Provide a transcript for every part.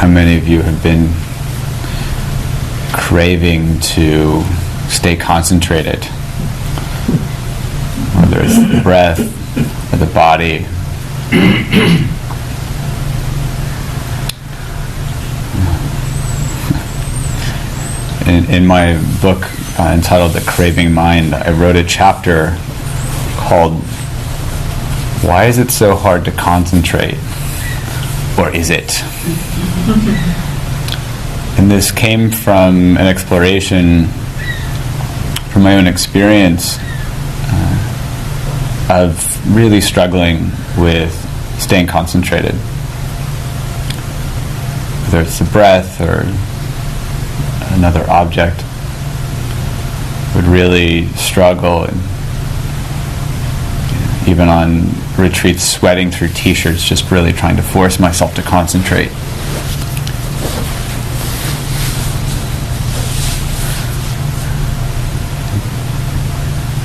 how many of you have been craving to stay concentrated, whether it's the breath or the body. In my book entitled The Craving Mind, I wrote a chapter called "Why is it so hard to concentrate? Or is it?" And this came from an exploration from my own experience of really struggling with staying concentrated. Whether it's the breath or another object, would really struggle, and even on retreats sweating through t-shirts, just really trying to force myself to concentrate.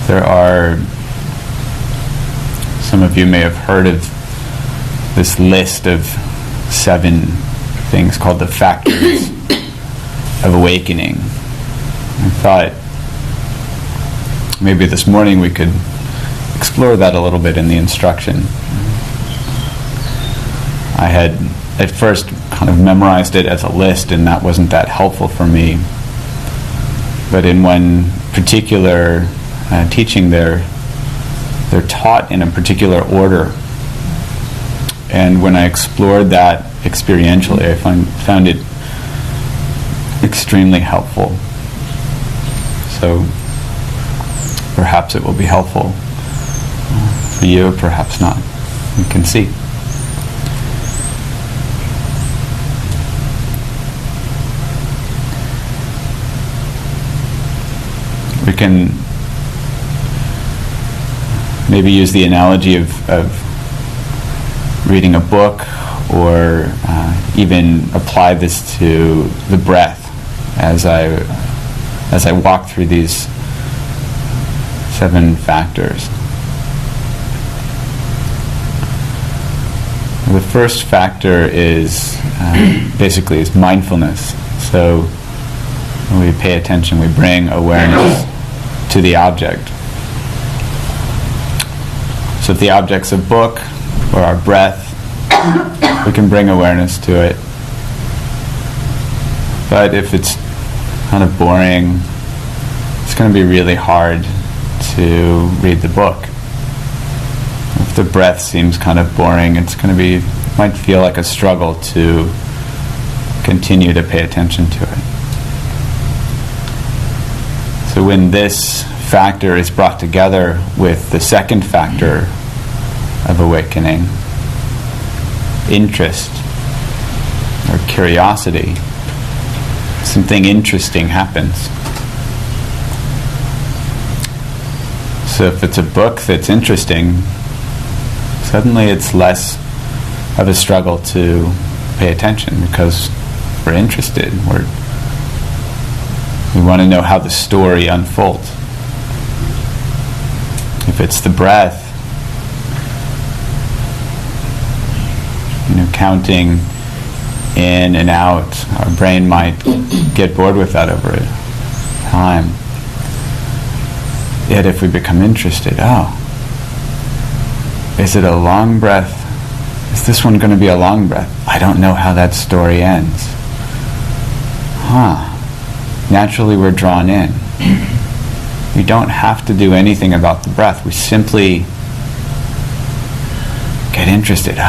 There are, some of you may have heard of this list of 7 things called the factors of awakening. I thought maybe this morning we could explore that a little bit in the instruction. I had at first kind of memorized it as a list, and that wasn't that helpful for me. But in one particular teaching, they're taught in a particular order. And when I explored that experientially, I found it extremely helpful. So perhaps it will be helpful for you, perhaps not. You can see. We can maybe use the analogy of reading a book, or even apply this to the breath as I walk through these 7 factors. The first factor is basically is mindfulness. So when we pay attention, we bring awareness to the object. So if the object's a book or our breath, we can bring awareness to it. But if it's kind of boring, it's going to be really hard to read the book. If the breath seems kind of boring, it might feel like a struggle to continue to pay attention to it. So when this factor is brought together with the second factor of awakening, interest or curiosity, something interesting happens. So if it's a book that's interesting, suddenly it's less of a struggle to pay attention because we're interested. We want to know how the story unfolds. If it's the breath, counting in and out, our brain might get bored with that over time. Yet if we become interested, is it a long breath? Is this one going to be a long breath? I don't know how that story ends. Naturally we're drawn in. We don't have to do anything about the breath. We simply get interested.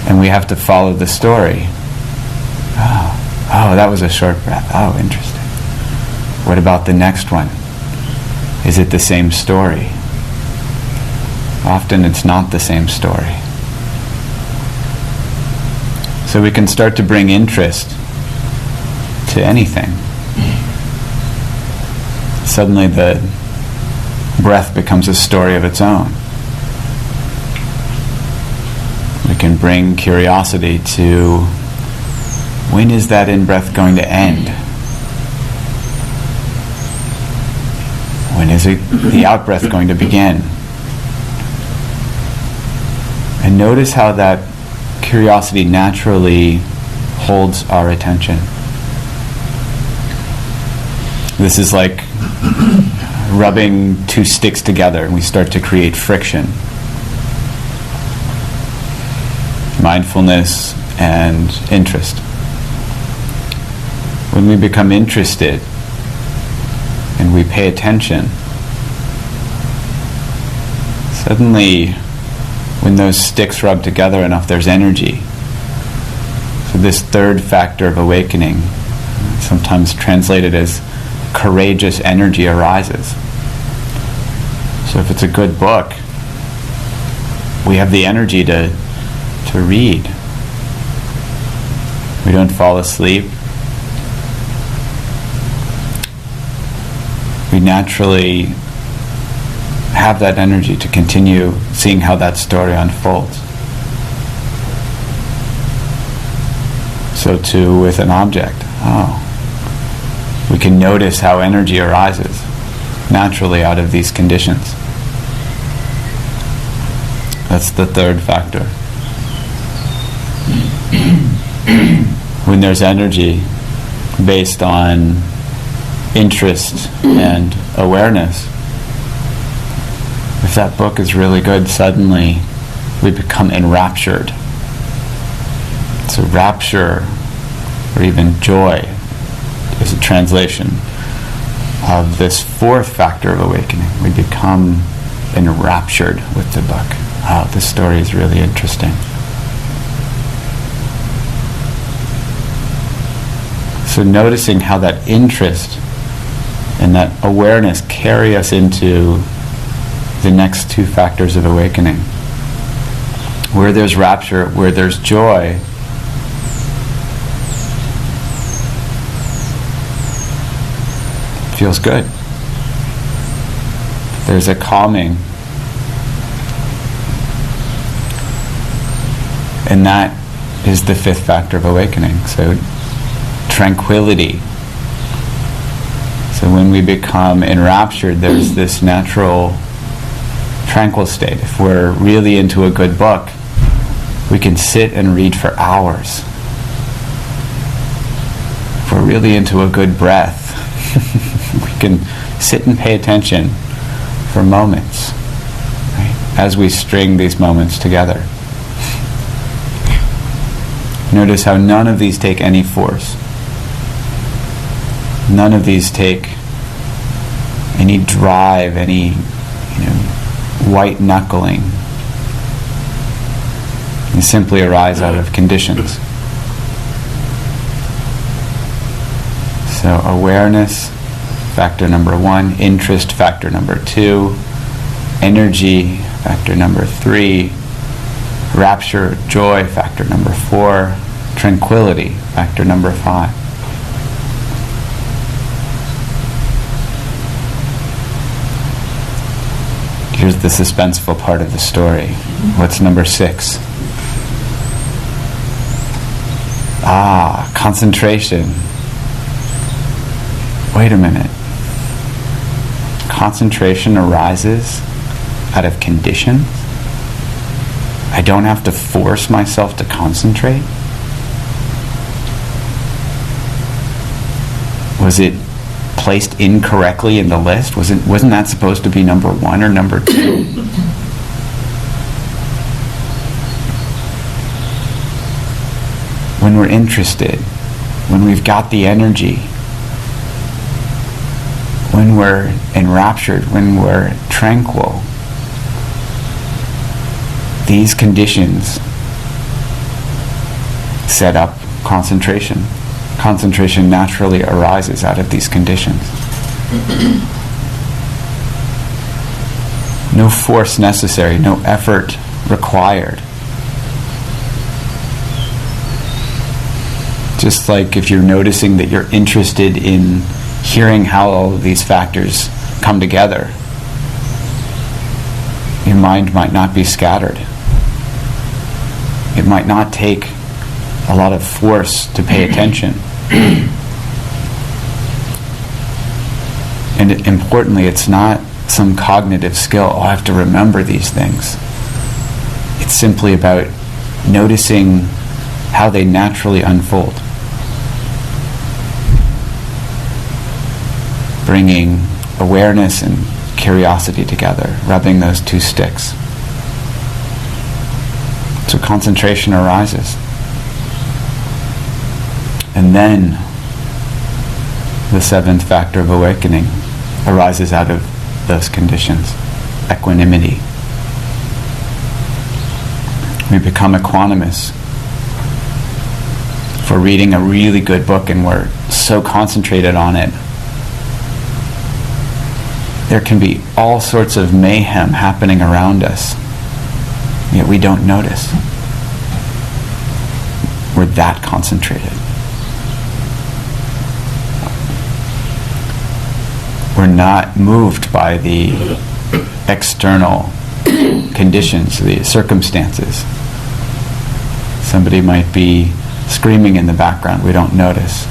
And we have to follow the story. That was a short breath. Interesting. What about the next one? Is it the same story? Often it's not the same story. So we can start to bring interest to anything. Suddenly the breath becomes a story of its own. We can bring curiosity to, when is that in-breath going to end? When is the out-breath going to begin? And notice how that curiosity naturally holds our attention. This is like rubbing two sticks together and we start to create friction. Mindfulness and interest. When we become interested and we pay attention, suddenly when those sticks rub together enough, there's energy. So this third factor of awakening, sometimes translated as courageous energy, arises. So if it's a good book, we have the energy to read. We don't fall asleep. We naturally have that energy to continue seeing how that story unfolds. So too with an object. We can notice how energy arises naturally out of these conditions. That's the third factor. When there's energy based on interest and awareness, if that book is really good, suddenly we become enraptured. So rapture, or even joy, is a translation of this fourth factor of awakening. We become enraptured with the book. Wow, this story is really interesting. So noticing how that interest and that awareness carry us into the next two factors of awakening. Where there's rapture, where there's joy, it feels good. There's a calming. And that is the fifth factor of awakening. So tranquility. So when we become enraptured, there's this natural tranquil state. If we're really into a good book, we can sit and read for hours. If we're really into a good breath, we can sit and pay attention for moments, right, as we string these moments together. Notice how none of these take any force. None of these take any drive, any white knuckling. They simply arise out of conditions. So awareness, factor number 1. Interest, factor number 2. Energy, factor number 3. Rapture, joy, factor number 4. Tranquility, factor number 5. Here's the suspenseful part of the story. What's number 6? Concentration. Wait a minute. Concentration arises out of conditions? I don't have to force myself to concentrate? Was it placed incorrectly in the list? Wasn't that supposed to be number 1 or number 2? When we're interested, when we've got the energy, when we're enraptured, when we're tranquil, these conditions set up concentration. Concentration naturally arises out of these conditions. No force necessary, no effort required. Just like if you're noticing that you're interested in hearing how all of these factors come together, your mind might not be scattered. It might not take a lot of force to pay attention. And importantly, it's not some cognitive skill. I have to remember these things. It's simply about noticing how they naturally unfold. Bringing awareness and curiosity together, rubbing those two sticks. So concentration arises. And then the seventh factor of awakening arises out of those conditions. Equanimity. We become equanimous. If we're reading a really good book and we're so concentrated on it, there can be all sorts of mayhem happening around us, yet we don't notice. We're that concentrated. We're not moved by the external conditions, the circumstances. Somebody might be screaming in the background, we don't notice.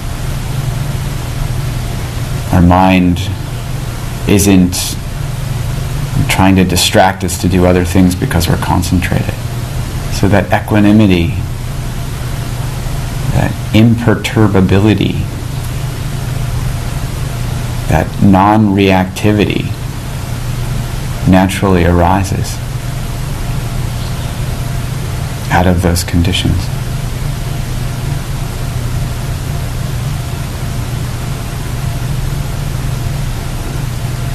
Our mind isn't trying to distract us to do other things because we're concentrated. So that equanimity, that imperturbability, that non-reactivity naturally arises out of those conditions.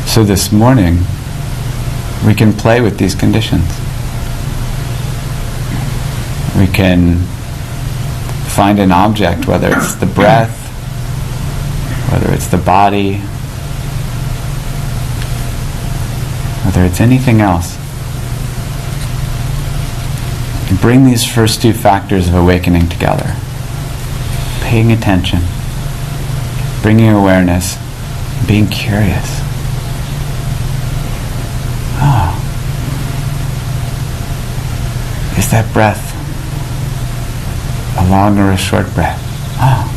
So this morning, we can play with these conditions. We can find an object, whether it's the breath, whether it's the body, whether it's anything else. And bring these first two factors of awakening together. Paying attention, bringing awareness, being curious. Oh, is that breath a long or a short breath? Oh.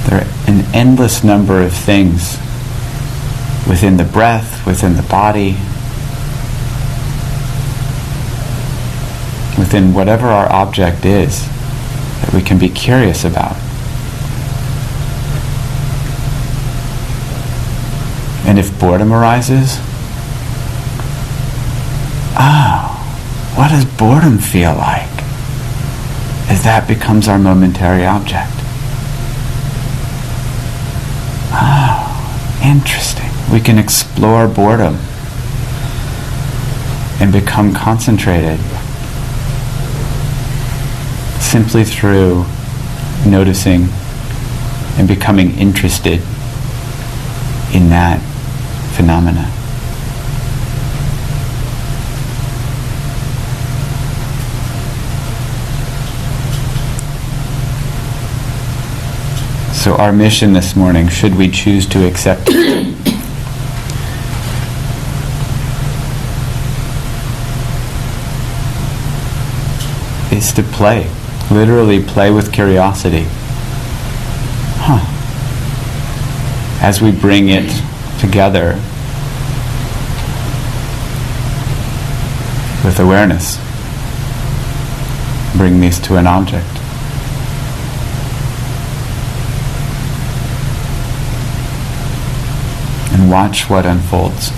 There are an endless number of things within the breath, within the body, within whatever our object is that we can be curious about. And if boredom arises, what does boredom feel like? As that becomes our momentary object. Interesting. We can explore boredom and become concentrated simply through noticing and becoming interested in that phenomena. So our mission this morning, should we choose to accept it, is to play. Literally play with curiosity. As we bring it together with awareness, bring these to an object. And watch what unfolds.